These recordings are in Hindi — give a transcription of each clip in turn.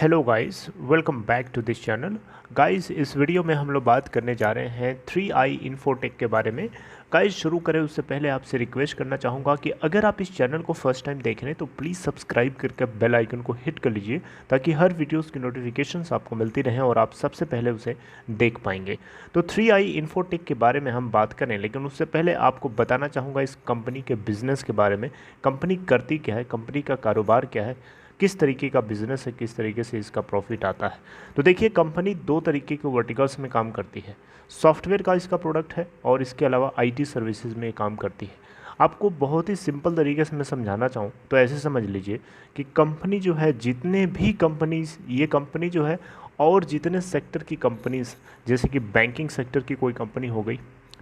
Hello guys, welcome back to this channel. Guys, इस वीडियो में हम लोग बात करने जा रहे हैं 3i इन्फोटेक के बारे में। गाइस, शुरू करें उससे पहले आपसे रिक्वेस्ट करना चाहूँगा कि अगर आप इस चैनल को फर्स्ट टाइम देख रहे हैं तो प्लीज़ सब्सक्राइब करके बेल आइकन को हिट कर लीजिए ताकि हर वीडियोस की नोटिफिकेशंस आपको मिलती रहें और आप सबसे पहले उसे देख पाएंगे। तो 3i इन्फोटेक के बारे में हम बात करें, लेकिन उससे पहले आपको बताना चाहूँगा इस कंपनी के बिज़नेस के बारे में। कंपनी करती क्या है, कंपनी का कारोबार क्या है, किस तरीके का बिजनेस है, किस तरीके से इसका प्रॉफिट आता है। तो देखिए, कंपनी दो तरीके के वर्टिकल्स में काम करती है। सॉफ्टवेयर का इसका प्रोडक्ट है और इसके अलावा आईटी सर्विसेज में काम करती है। आपको बहुत ही सिंपल तरीके से मैं समझाना चाहूँ तो ऐसे समझ लीजिए कि कंपनी जो है, जितने भी कंपनीज, ये कंपनी जो है और जितने सेक्टर की कंपनीज, जैसे कि बैंकिंग सेक्टर की कोई कंपनी हो गई,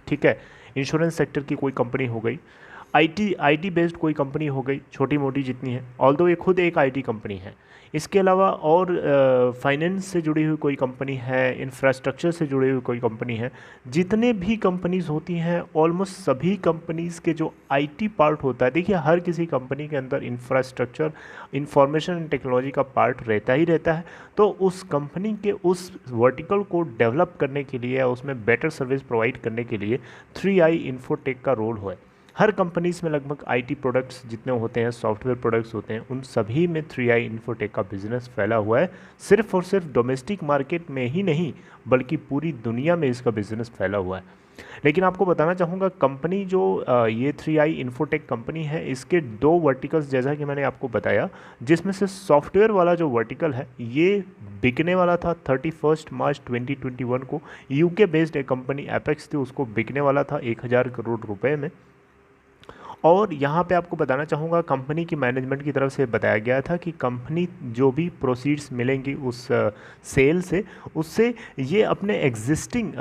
ठीक है, इंश्योरेंस सेक्टर की कोई कंपनी हो गई, आईटी बेस्ड कोई कंपनी हो गई, छोटी मोटी जितनी है, ऑल्दो ये खुद एक आईटी कंपनी है। इसके अलावा और फाइनेंस से जुड़ी हुई कोई कंपनी है, इंफ्रास्ट्रक्चर से जुड़ी हुई कोई कंपनी है, जितने भी कंपनीज होती हैं, ऑलमोस्ट सभी कंपनीज के जो आईटी पार्ट होता है, देखिए हर किसी कंपनी के अंदर इंफ्रास्ट्रक्चर, इंफॉर्मेशन एंड टेक्नोलॉजी का पार्ट रहता ही रहता है। तो उस कंपनी के उस वर्टिकल को डेवलप करने के लिए या उसमें बेटर सर्विस प्रोवाइड करने के लिए 3i इन्फोटेक का रोल है। हर कंपनीज में लगभग आईटी प्रोडक्ट्स जितने होते हैं, सॉफ्टवेयर प्रोडक्ट्स होते हैं, उन सभी में 3i इन्फोटेक का बिजनेस फैला हुआ है। सिर्फ और सिर्फ डोमेस्टिक मार्केट में ही नहीं बल्कि पूरी दुनिया में इसका बिजनेस फैला हुआ है। लेकिन आपको बताना चाहूँगा, कंपनी जो ये 3i इन्फोटेक कंपनी है, इसके दो वर्टिकल्स जैसा कि मैंने आपको बताया, जिसमें से सॉफ्टवेयर वाला जो वर्टिकल है ये बिकने वाला था 31 मार्च 2021 को। यूके बेस्ड एक कंपनी एपेक्स थी, उसको बिकने वाला था 1000 करोड़ रुपए में। और यहाँ पे आपको बताना चाहूँगा, कंपनी की मैनेजमेंट की तरफ से बताया गया था कि कंपनी जो भी प्रोसीड्स मिलेंगी उस सेल से, उससे ये अपने एग्जिस्टिंग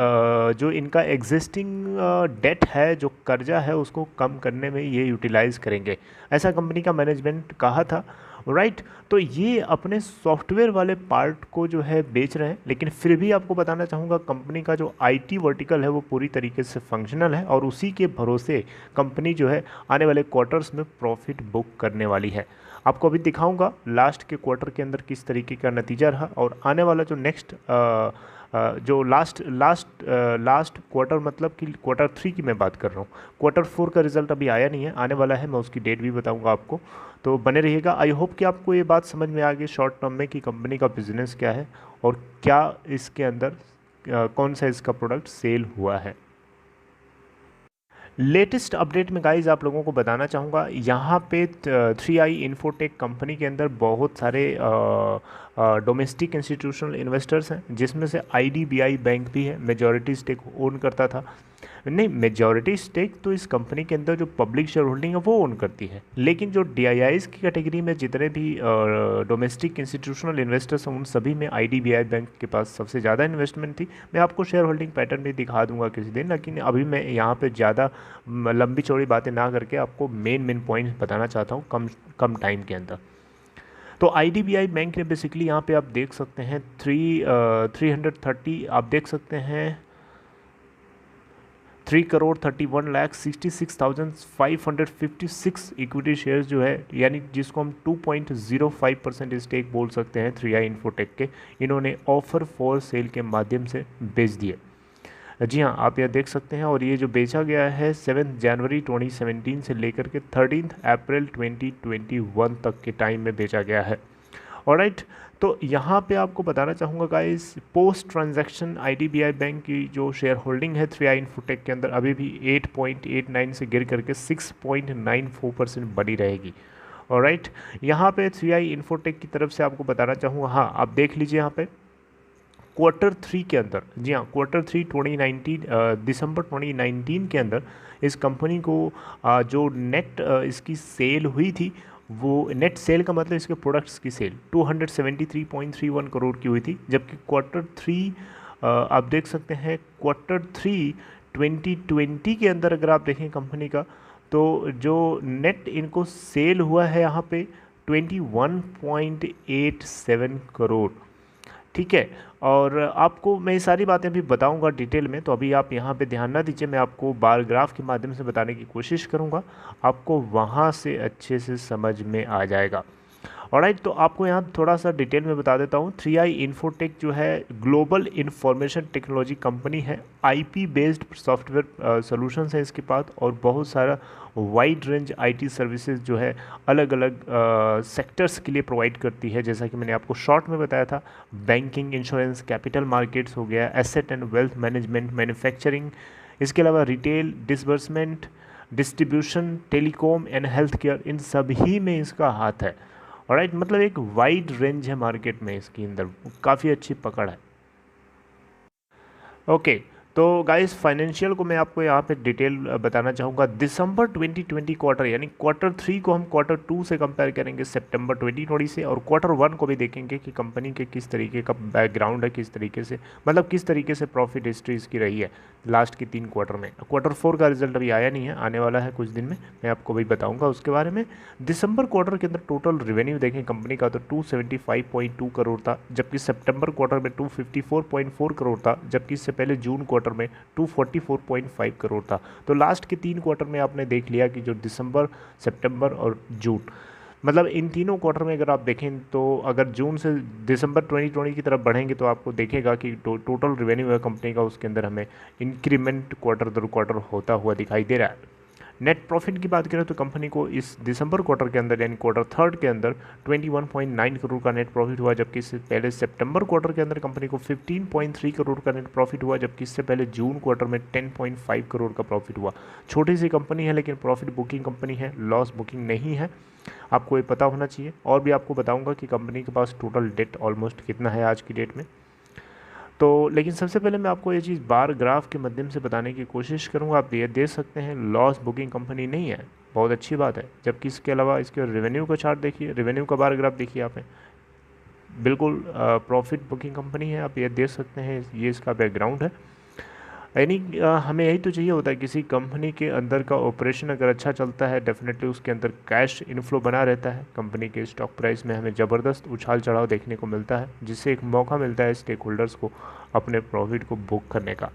जो इनका एग्जिस्टिंग डेट है, जो कर्जा है, उसको कम करने में ये यूटिलाइज़ करेंगे, ऐसा कंपनी का मैनेजमेंट कहा था। राइट, तो ये अपने सॉफ्टवेयर वाले पार्ट को जो है बेच रहे हैं, लेकिन फिर भी आपको बताना चाहूँगा कंपनी का जो आईटी वर्टिकल है वो पूरी तरीके से फंक्शनल है और उसी के भरोसे कंपनी जो है आने वाले क्वार्टर्स में प्रॉफिट बुक करने वाली है। आपको अभी दिखाऊंगा लास्ट के क्वार्टर के अंदर किस तरीके का नतीजा रहा और आने वाला जो नेक्स्ट जो लास्ट क्वार्टर, मतलब कि क्वार्टर 3 की मैं बात कर रहा हूँ। क्वार्टर 4 का रिजल्ट अभी आया नहीं है, आने वाला है, मैं उसकी डेट भी बताऊंगा आपको, तो बने रहिएगा। आई होप कि आपको ये बात समझ में आ गई शॉर्ट टर्म में कि कंपनी का बिजनेस क्या है और क्या इसके अंदर कौन सा इसका प्रोडक्ट सेल हुआ है। लेटेस्ट अपडेट में गाइज आप लोगों को बताना चाहूँगा, यहाँ पे 3i इन्फोटेक कंपनी के अंदर बहुत सारे डोमेस्टिक इंस्टीट्यूशनल इन्वेस्टर्स हैं, जिसमें से आईडीबीआई बैंक भी है, मेजॉरिटी स्टेक ओन करता था। नहीं, मेजॉरिटी स्टेक तो इस कंपनी के अंदर जो पब्लिक शेयर होल्डिंग है वो ओन करती है, लेकिन जो डीआईआईज की कैटेगरी में जितने भी डोमेस्टिक इंस्टीट्यूशनल इन्वेस्टर्स हैं, उन सभी में आईडीबीआई बैंक के पास सबसे ज़्यादा इन्वेस्टमेंट थी। मैं आपको शेयर होल्डिंग पैटर्न भी दिखा दूंगा किसी दिन, लेकिन अभी मैं यहाँ पे ज़्यादा लंबी चौड़ी बातें ना करके आपको मेन पॉइंट्स बताना चाहता हूँ कम टाइम के अंदर। तो आईडीबीआई बैंक ने बेसिकली यहाँ पे आप देख सकते हैं 330, आप देख सकते हैं 3,31,66,556 इक्विटी शेयर्स जो है, यानी जिसको हम 2.05% स्टेक बोल सकते हैं 3i इन्फोटेक के, इन्होंने ऑफर फॉर सेल के माध्यम से बेच दिए। जी हाँ, आप यह देख सकते हैं, और ये जो बेचा गया है 7 जनवरी 2017 से लेकर के 13 अप्रैल 2021 तक के टाइम में बेचा गया है। ऑलराइट, तो यहाँ पे आपको बताना चाहूँगा guys, post transaction IDBI bank की जो शेयर होल्डिंग है 3i इन्फोटेक के अंदर अभी भी 8.89 से गिर करके 6.94% बनी रहेगी। ऑलराइट, यहाँ पे 3i इन्फोटेक की तरफ से आपको बताना चाहूँगा, हाँ आप देख लीजिए यहाँ पे क्वार्टर 3 के अंदर, जी हाँ क्वार्टर 3 2019 दिसंबर 2019 के अंदर इस कंपनी को जो नेट इसकी सेल हुई थी, वो नेट सेल का मतलब इसके प्रोडक्ट्स की सेल 273.31 करोड़ की हुई थी, जबकि क्वार्टर 3 आप देख सकते हैं क्वार्टर 3 2020 के अंदर अगर आप देखें कंपनी का, तो जो नेट इनको सेल हुआ है यहाँ पे 21.87 करोड़, ठीक है। और आपको मैं ये सारी बातें भी बताऊंगा डिटेल में, तो अभी आप यहाँ पे ध्यान ना दीजिए, मैं आपको बार ग्राफ के माध्यम से बताने की कोशिश करूँगा, आपको वहाँ से अच्छे से समझ में आ जाएगा। ऑलराइट, तो आपको यहाँ थोड़ा सा डिटेल में बता देता हूँ। 3i इन्फोटेक जो है ग्लोबल इंफॉर्मेशन टेक्नोलॉजी कंपनी है। आईपी बेस्ड सॉफ्टवेयर सॉल्यूशंस है इसके पास, और बहुत सारा वाइड रेंज आईटी सर्विसेज जो है अलग अलग सेक्टर्स के लिए प्रोवाइड करती है। जैसा कि मैंने आपको शॉर्ट में बताया था, बैंकिंग, इंश्योरेंस, कैपिटल मार्केट्स हो गया, asset and wealth management, manufacturing, इसके अलावा retail, disbursement, distribution, telecom and health care, इन सभी में इसका हाथ है। ऑलराइट, मतलब एक वाइड रेंज है मार्केट में इसके अंदर, काफ़ी अच्छी पकड़ है। ओके, तो गाइस फाइनेंशियल को मैं आपको यहाँ पे डिटेल बताना चाहूँगा। दिसंबर 2020 क्वार्टर, यानी क्वार्टर 3 को हम क्वार्टर 2 से कंपेयर करेंगे सितंबर 2020 से, और क्वार्टर 1 को भी देखेंगे कि कंपनी के किस तरीके का बैकग्राउंड है, किस तरीके से, मतलब किस तरीके से प्रॉफिट हिस्ट्री इसकी रही है लास्ट की 3 क्वार्टर में। क्वार्टर 4 का रिजल्ट अभी आया नहीं है, आने वाला है कुछ दिन में, मैं आपको भी बताऊँगा उसके बारे में। दिसंबर क्वार्टर के अंदर टोटल रेवेन्यू देखें कंपनी का तो 275.2 करोड़ था, जबकि सितंबर क्वार्टर में 254.4 करोड़ था, जबकि इससे पहले जून क्वार्टर में 244.5 करोड़ था। तो लास्ट के 3 क्वार्टर में आपने देख लिया कि जो दिसंबर, सितंबर और जून, मतलब इन तीनों क्वार्टर में अगर आप देखें तो अगर जून से दिसंबर 2020 की तरफ बढ़ेंगे तो आपको देखेगा कि टोटल रेवेन्यू है कंपनी का, उसके अंदर हमें इंक्रीमेंट क्वार्टर दर क्वार्टर होता हुआ दिखाई दे रहा है। नेट प्रॉफिट की बात करें तो कंपनी को इस दिसंबर क्वार्टर के अंदर, यानी क्वार्टर 3 के अंदर 21.9 करोड़ का नेट प्रॉफिट हुआ, जबकि इससे पहले सितंबर क्वार्टर के अंदर कंपनी को 15.3 करोड़ का नेट प्रॉफिट हुआ, जबकि इससे पहले जून क्वार्टर में 10.5 करोड़ का प्रॉफिट हुआ। छोटी सी कंपनी है लेकिन प्रॉफिट बुकिंग कंपनी है, लॉस बुकिंग नहीं है, आपको ये पता होना चाहिए। और भी आपको बताऊँगा कि कंपनी के पास टोटल डेट ऑलमोस्ट कितना है आज की डेट में। तो लेकिन सबसे पहले मैं आपको ये चीज़ बार ग्राफ के माध्यम से बताने की कोशिश करूँगा। आप ये देख सकते हैं लॉस बुकिंग कंपनी नहीं है, बहुत अच्छी बात है। जबकि इसके अलावा इसके रेवेन्यू का चार्ट देखिए, रेवेन्यू का बार ग्राफ देखिए, आप बिल्कुल प्रॉफिट बुकिंग कंपनी है, आप ये देख सकते हैं, ये इसका बैकग्राउंड है। यानी हमें यही तो चाहिए होता है, किसी कंपनी के अंदर का ऑपरेशन अगर अच्छा चलता है डेफिनेटली उसके अंदर कैश इनफ्लो बना रहता है, कंपनी के स्टॉक प्राइस में हमें ज़बरदस्त उछाल चढ़ाव देखने को मिलता है, जिससे एक मौका मिलता है स्टेक होल्डर्स को अपने प्रॉफिट को बुक करने का।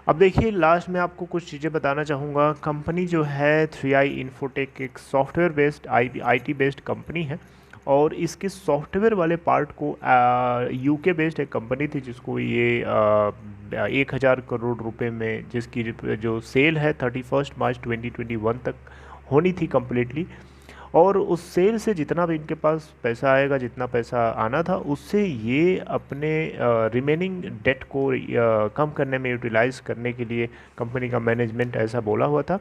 अब देखिए लास्ट में आपको कुछ चीज़ें बताना चाहूँगा। कंपनी जो है 3i इन्फोटेक एक software based IT based company है, और इसके सॉफ्टवेयर वाले पार्ट को यूके बेस्ड एक कंपनी थी जिसको ये 1000 करोड़ रुपए में, जिसकी जो सेल है 31 मार्च 2021 तक होनी थी कम्प्लीटली, और उस सेल से जितना भी इनके पास पैसा आएगा, जितना पैसा आना था, उससे ये अपने रिमेनिंग डेट को कम करने में यूटिलाइज़ करने के लिए कंपनी का मैनेजमेंट ऐसा बोला हुआ था।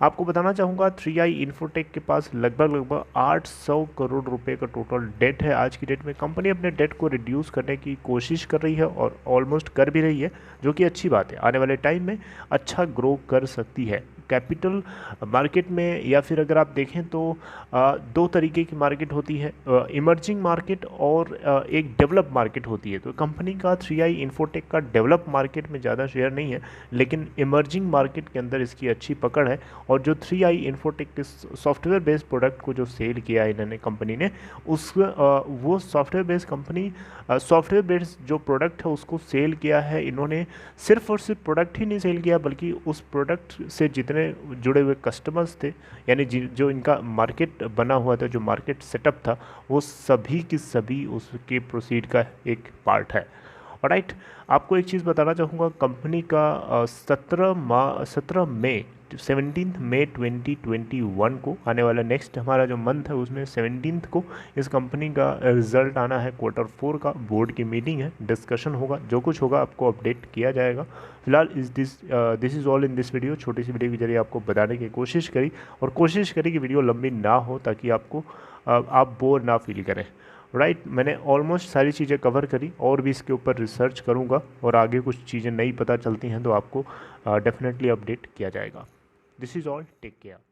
आपको बताना चाहूँगा 3i इन्फोटेक के पास लगभग 800 करोड़ रुपए का टोटल डेट है आज की डेट में। कंपनी अपने डेट को रिड्यूस करने की कोशिश कर रही है और ऑलमोस्ट कर भी रही है, जो कि अच्छी बात है। आने वाले टाइम में अच्छा ग्रो कर सकती है। कैपिटल मार्केट में, या फिर अगर आप देखें तो दो तरीके की मार्केट होती है, इमर्जिंग मार्केट और एक डेवलप मार्केट होती है। तो कंपनी का 3i इन्फोटेक का डेवलप मार्केट में ज़्यादा शेयर नहीं है, लेकिन इमर्जिंग मार्केट के अंदर इसकी अच्छी पकड़ है। और जो 3i इन्फोटेक के सॉफ्टवेयर बेस्ड प्रोडक्ट को जो सेल किया है इन्होंने कंपनी ने, वो software based company software based जो प्रोडक्ट है उसको सेल किया है इन्होंने। सिर्फ और सिर्फ प्रोडक्ट ही नहीं सेल किया, बल्कि उस प्रोडक्ट से जितने जुड़े हुए कस्टमर्स थे, यानी जो इनका मार्केट बना हुआ था, जो मार्केट सेटअप था, वो सभी की सभी उसके प्रोसीड का एक पार्ट है। राइट, आपको एक चीज़ बताना चाहूँगा, कंपनी का 17 मई 2021 को आने वाला नेक्स्ट हमारा जो मंथ है उसमें 17 को इस कंपनी का रिजल्ट आना है। क्वार्टर 4 का बोर्ड की मीटिंग है, डिस्कशन होगा, जो कुछ होगा आपको अपडेट किया जाएगा। फिलहाल this is all in this video. छोटी सी वीडियो के जरिए आपको बताने की कोशिश करी, और कोशिश करी कि वीडियो लंबी ना हो, ताकि आप बोर ना फील करें। राइट, मैंने ऑलमोस्ट सारी चीज़ें कवर करी, और भी इसके ऊपर रिसर्च करूँगा, और आगे कुछ चीज़ें नई पता चलती हैं तो आपको डेफिनेटली अपडेट किया जाएगा। This is all, take care.